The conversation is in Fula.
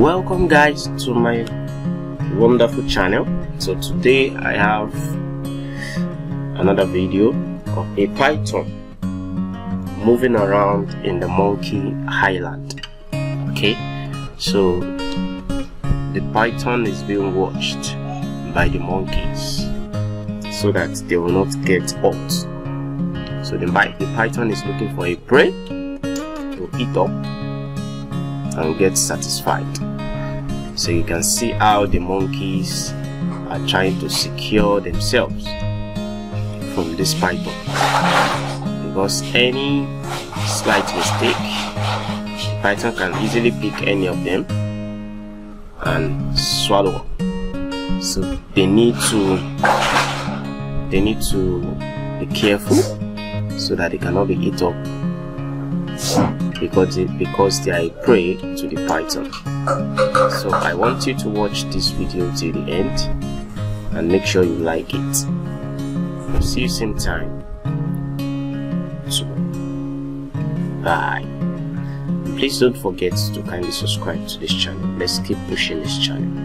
Welcome guys to my wonderful channel. So today I have another video of a python moving around in the monkey island. Okay, so the python is being watched by the monkeys so that they will not get hurt. So the python is looking for a prey to eat up and get satisfied. So you can see how the monkeys are trying to secure themselves from this python, because any slight mistake, the python can easily pick any of them and swallow up. So they need to be careful so that they cannot be eaten up, because they are a prey to the python. So I want you to watch this video till the end and make sure you like it. See you same time. Bye. Please don't forget to kindly subscribe to this channel. Let's keep pushing this channel.